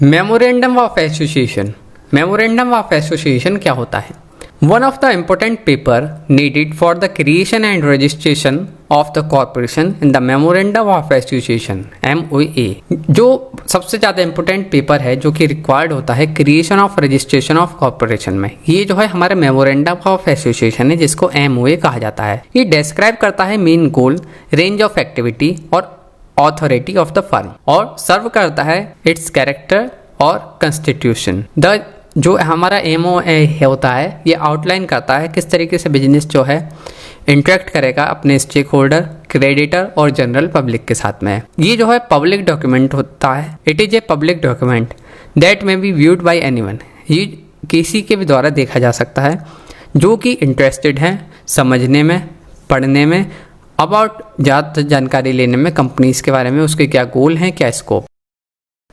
Memorandum of association. Memorandum of association क्या होता है? One of the important paper needed for the creation and registration of the corporation in the memorandum of association MOA, जो सबसे ज़्यादा important paper है जो कि required होता है creation of registration of corporation में। ये जो है हमारा मेमोरेंडम ऑफ एसोसिएशन है जिसको MOA कहा जाता है। ये डिस्क्राइब करता है main goal, range of activity और ऑथोरिटी ऑफ द फर्म और सर्व करता है इट्स कैरेक्टर और कंस्टिट्यूशन। द जो हमारा MOA होता है ये आउटलाइन करता है किस तरीके से बिजनेस जो है इंटरेक्ट करेगा अपने स्टेक होल्डर, क्रेडिटर और जनरल पब्लिक के साथ में। ये जो है पब्लिक डॉक्यूमेंट होता है। It is a public document that may be viewed bye anyone. ये किसी के भी द्वारा देखा जा सकता है जो कि इंटरेस्टेड है समझने में, पढ़ने में, अबाउट ज़्यादा जानकारी लेने में कंपनीज के बारे में, उसके क्या गोल हैं, क्या scope.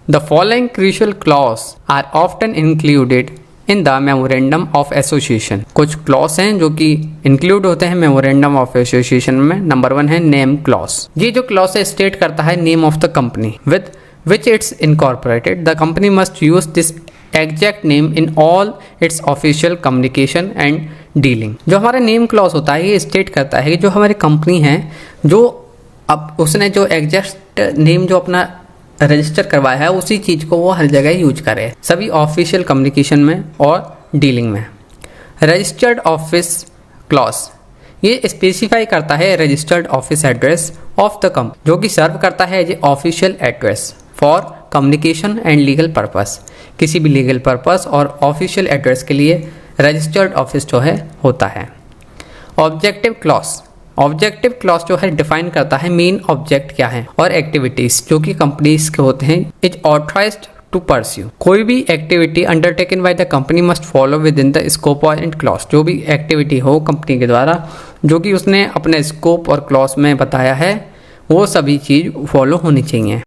The following crucial clause are often included in the memorandum of association. कुछ क्लॉज हैं जो कि इंक्लूड होते हैं मेमोरेंडम ऑफ एसोसिएशन में। नंबर 1 है नेम क्लॉज। ये जो क्लॉज है स्टेट करता है name of the company with which it's incorporated. The company must use this exact name in all it's official communication and dealing. जो हमारा नेम क्लॉज होता है ये स्टेट करता है कि जो हमारी कंपनी है जो अब उसने जो एग्जैक्ट नेम जो अपना रजिस्टर करवाया है उसी चीज़ को वो हर जगह यूज करे, सभी ऑफिशियल कम्युनिकेशन में और डीलिंग में। रजिस्टर्ड ऑफिस क्लॉज ये स्पेसिफाई करता है registered office address of the company जो कि सर्व करता है as a official address for communication and legal purpose. किसी भी लीगल पर्पस और ऑफिशियल एड्रेस के लिए रजिस्टर्ड ऑफिस जो है होता है। Objective clause. ऑब्जेक्टिव क्लॉज जो है डिफाइन करता है मेन ऑब्जेक्ट क्या है और एक्टिविटीज जो कि कंपनीज के होते हैं इज ऑथराइज्ड टू परस्यू। कोई भी activity undertaken by the company must follow within the scope and clause. जो भी एक्टिविटी हो कंपनी के द्वारा जो कि उसने अपने स्कोप और क्लॉज में बताया है वो सभी चीज फॉलो होनी चाहिए।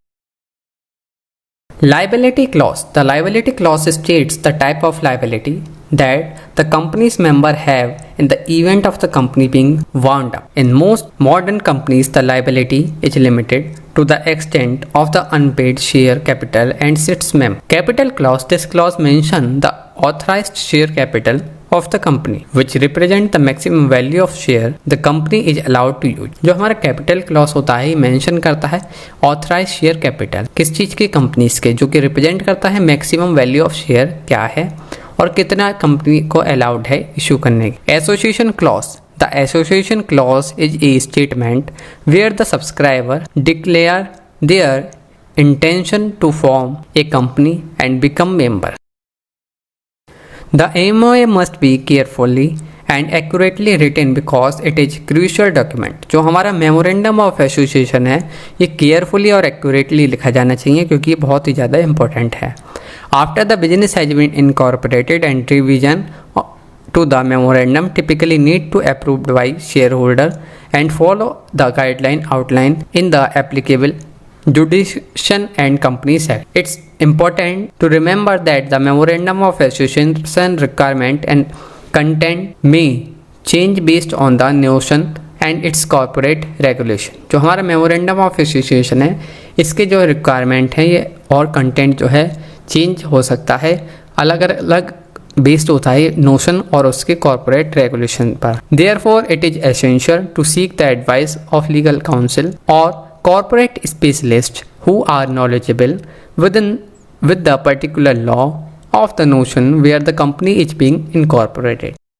Liability clause. The liability clause states the type of liability that the company's member have in the event of the company being wound up. In most modern companies, the liability is limited to the extent of the unpaid share capital and its mem. Capital clause. This clause mentions the authorized share capital of the company which represent the maximum value of share the company is allowed to use. जो हमारा capital clause होता है mention करता है authorise share capital किस चीज़ की companies के जो कि रिप्रेजेंट करता है मैक्सिमम वैल्यू ऑफ शेयर क्या है और कितना कंपनी को अलाउड है इशू करने की। Association clause. The association clause is a statement where the subscriber declare their intention to form a company and become member. The MOA must be carefully and accurately written because it is crucial document. जो हमारा memorandum of association है ये carefully और accurately लिखा जाना चाहिए क्योंकि ये बहुत ही ज़्यादा इंपॉर्टेंट है। After the business has been incorporated and revision to the memorandum typically need to approved by shareholder and follow the guideline outlined in the applicable Jurisdiction and Companies Act. It's important to remember that the Memorandum of Association requirement and content may change based on the notion and its corporate regulation. जो हमारा Memorandum of Association है इसके जो requirement है ये और content जो है चेंज हो सकता है, अलग अलग बेस्ड होता है नोशन और उसके कॉर्पोरेट रेगुलेशन पर। Therefore, it is essential to seek the advice of legal counsel or corporate specialists who are knowledgeable with the particular law of the notion where the company is being incorporated.